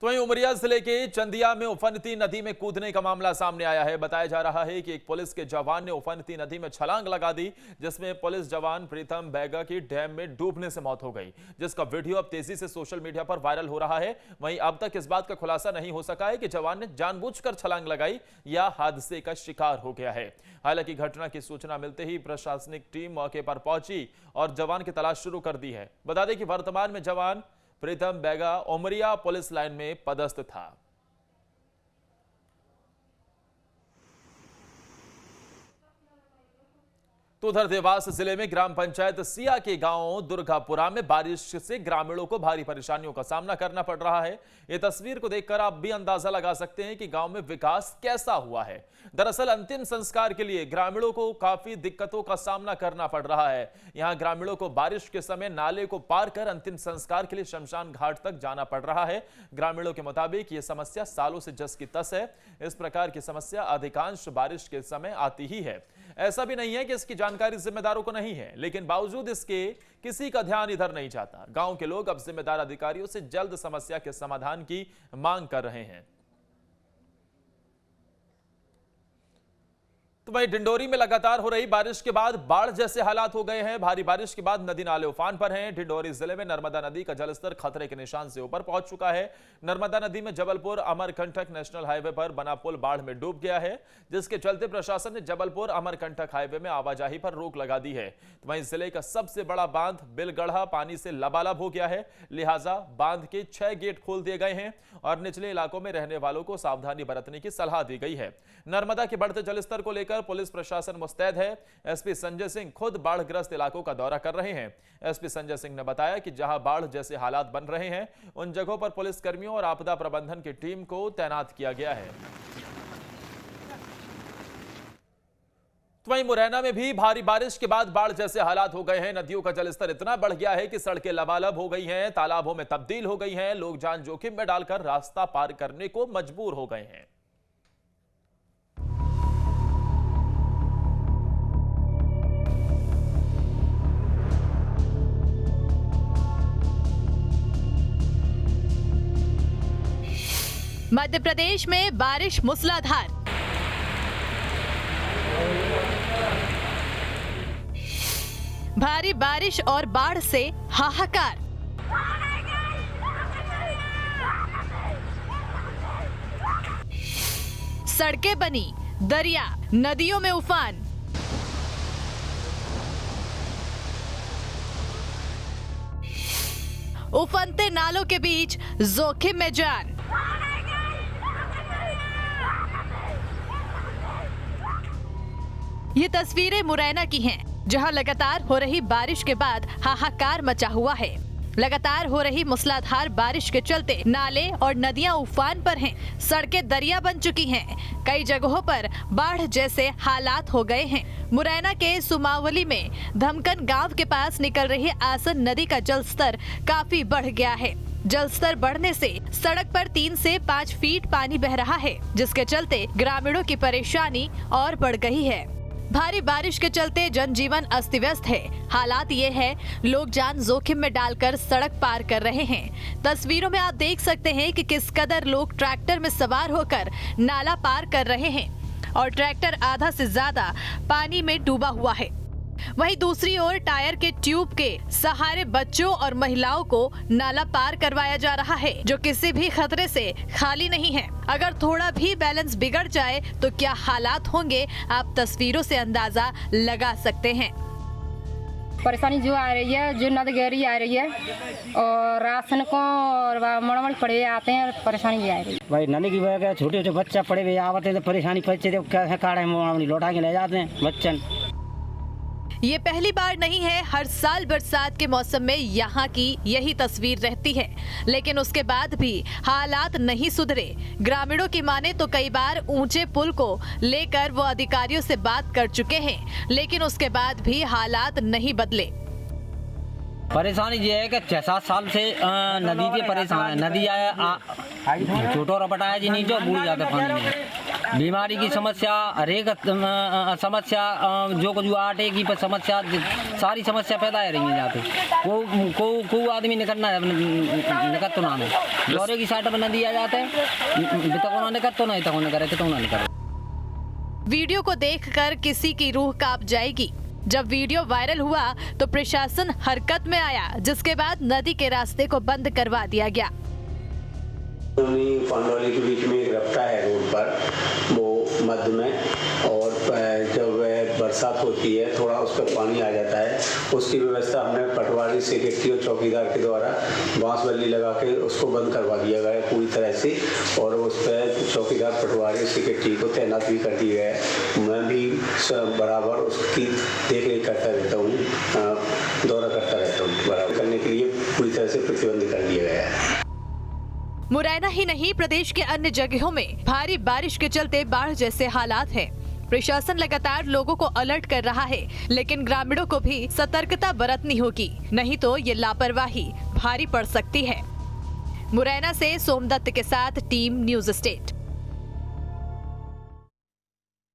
तो वहीं उमरिया जिले के चंदिया में उफनती नदी में कूदने का मामला सामने आया है। बताया जा रहा है कि एक पुलिस के जवान ने उफनती नदी में छलांग लगा दी, जिसमें पुलिस जवान प्रीतम बैगा की डैम में डूबने से मौत हो गई, जिसका वीडियो अब तेजी से सोशल मीडिया पर वायरल हो रहा है। वहीं अब तक इस बात का खुलासा नहीं हो सका है कि जवान ने जानबूझकर छलांग लगाई या हादसे का शिकार हो गया है। हालांकि घटना की सूचना मिलते ही प्रशासनिक टीम मौके पर पहुंची और जवान की तलाश शुरू कर दी है। बता दें कि वर्तमान में जवान प्रीतम बैगा उमरिया पुलिस लाइन में पदस्थ था। तो उधर देवास जिले में ग्राम पंचायत सिया के गांव दुर्गापुरा में बारिश से ग्रामीणों को भारी परेशानियों का सामना करना पड़ रहा है। ये तस्वीर को देखकर आप भी अंदाजा लगा सकते हैं कि गांव में विकास कैसा हुआ है। दरअसल अंतिम संस्कार के लिए ग्रामीणों को काफी दिक्कतों का सामना करना पड़ रहा है। यहां ग्रामीणों को बारिश के समय नाले को पार कर अंतिम संस्कार के लिए शमशान घाट तक जाना पड़ रहा है। ग्रामीणों के मुताबिक ये समस्या सालों से जस की तस है। इस प्रकार की समस्या अधिकांश बारिश के समय आती ही है। ऐसा भी नहीं है कि इसकी जानकारी जिम्मेदारों को नहीं है, लेकिन बावजूद इसके किसी का ध्यान इधर नहीं जाता। गांव के लोग अब जिम्मेदार अधिकारियों से जल्द समस्या के समाधान की मांग कर रहे हैं। तो वहीं डिंडोरी में लगातार हो रही बारिश के बाद बाढ़ जैसे हालात हो गए हैं। भारी बारिश के बाद नदी नाले उफान पर हैं। डिंडोरी जिले में नर्मदा नदी का जलस्तर खतरे के निशान से ऊपर पहुंच चुका है। नर्मदा नदी में जबलपुर अमरकंटक नेशनल हाईवे पर बना पुल बाढ़ में डूब गया है, जिसके चलते प्रशासन ने जबलपुर अमरकंटक हाईवे में आवाजाही पर रोक लगा दी है। तो वहीं जिले का सबसे बड़ा बांध बिलगढ़ा पानी से लबालब हो गया है, लिहाजा बांध के 6 गेट खोल दिए गए हैं और निचले इलाकों में रहने वालों को सावधानी बरतने की सलाह दी गई है। नर्मदा के बढ़ते जलस्तर को लेकर पुलिस प्रशासन मुस्तैद है। एसपी संजय सिंह खुद बाढ़ग्रस्त इलाकों का दौरा कर रहे हैं। एसपी संजय सिंह ने बताया कि जहां बाढ़ जैसे हालात बन रहे हैं, उन जगहों पर पुलिस कर्मियों और आपदा प्रबंधन की टीम को तैनात किया गया है। तो वहीं मुरैना में भी भारी बारिश के बाद बाढ़ जैसे हालात हो गए हैं। नदियों का जलस्तर इतना बढ़ गया है कि सड़कें लबालब हो गई हैं, तालाबों में तब्दील हो गई हैं। लोग जान जोखिम में डालकर रास्ता पार करने को मजबूर हो गए हैं। मध्य प्रदेश में बारिश मूसलाधार। भारी बारिश और बाढ़ से हाहाकार। सड़कें बनी, दरिया, नदियों में उफान। उफनते नालों के बीच जोखिम में जान। ये तस्वीरें मुरैना की हैं, जहां लगातार हो रही बारिश के बाद हाहाकार मचा हुआ है। लगातार हो रही मूसलाधार बारिश के चलते नाले और नदियां उफान पर हैं, सड़कें दरिया बन चुकी हैं। कई जगहों पर बाढ़ जैसे हालात हो गए हैं। मुरैना के सुमावली में धमकन गांव के पास निकल रही आसन नदी का जलस्तर काफी बढ़ गया है। जलस्तर बढ़ने से सड़क पर 3 से 5 फीट पानी बह रहा है, जिसके चलते ग्रामीणों की परेशानी और बढ़ गई है। भारी बारिश के चलते जनजीवन अस्त व्यस्त है। हालात ये है, लोग जान जोखिम में डालकर सड़क पार कर रहे हैं। तस्वीरों में आप देख सकते हैं कि किस कदर लोग ट्रैक्टर में सवार होकर नाला पार कर रहे हैं और ट्रैक्टर आधा से ज्यादा पानी में डूबा हुआ है। वहीं दूसरी ओर टायर के ट्यूब के सहारे बच्चों और महिलाओं को नाला पार करवाया जा रहा है, जो किसी भी खतरे से खाली नहीं है। अगर थोड़ा भी बैलेंस बिगड़ जाए तो क्या हालात होंगे, आप तस्वीरों से अंदाजा लगा सकते हैं। परेशानी जो आ रही है, जो नद गहरी आ रही है और राशन को और मड़मड़ पड़े आते हैं, परेशानी ये आ रही है। भाई नदी की वजह छोटे छोटे बच्चा पड़े हुए आते हैं तो परेशानी बच्चे क्या काढ़े में लौटा के ले जाते हैं बच्चन। ये पहली बार नहीं है, हर साल बरसात के मौसम में यहाँ की यही तस्वीर रहती है, लेकिन उसके बाद भी हालात नहीं सुधरे। ग्रामीणों की माने तो कई बार ऊंचे पुल को लेकर वो अधिकारियों से बात कर चुके हैं, लेकिन उसके बाद भी हालात नहीं बदले। परेशानी ये है कि 6-7 साल से नदी के परेशान है। नदी आया छोटो रपटाया जी नीचे बूढ़ जाते पानी में। बीमारी की समस्या, हरेक समस्या, जो कुछ आटे की समस्या, सारी समस्या पैदा हो रही है जाते। को आदमी निकट तो ना दौरे की साइड पर नदी आ जाते हैं, निकट तो नहीं करे तो ना करे। वीडियो को देखकर किसी की रूह कांप जाएगी। जब वीडियो वायरल हुआ तो प्रशासन हरकत में आया, जिसके बाद नदी के रास्ते को बंद करवा दिया गया। पांडौली के बीच में एक रफ्ता है रोड पर, वो मध्य में, और जब बरसात होती है थोड़ा उस पर पानी आ जाता है। उसकी व्यवस्था हमने पटवारी, सेक्रेटरी और चौकीदार के द्वारा बांस बल्ली लगा के उसको बंद करवा दिया गया है पूरी तरह से, और उस पर चौकीदार, पटवारी, सेक्रेटरी को तैनात भी कर दिया है। मैं भी बराबर उसकी देख रेख करता रहता हूँ, दौरा करता रहता हूँ। बराबर करने के लिए पूरी तरह से प्रतिबंध कर दिया गया है। मुरैना ही नहीं, प्रदेश के अन्य जगहों में भारी बारिश के चलते बाढ़ जैसे हालात हैं। प्रशासन लगातार लोगों को अलर्ट कर रहा है, लेकिन ग्रामीणों को भी सतर्कता बरतनी होगी, नहीं तो ये लापरवाही भारी पड़ सकती है। मुरैना से सोमदत्त के साथ टीम न्यूज़ स्टेट।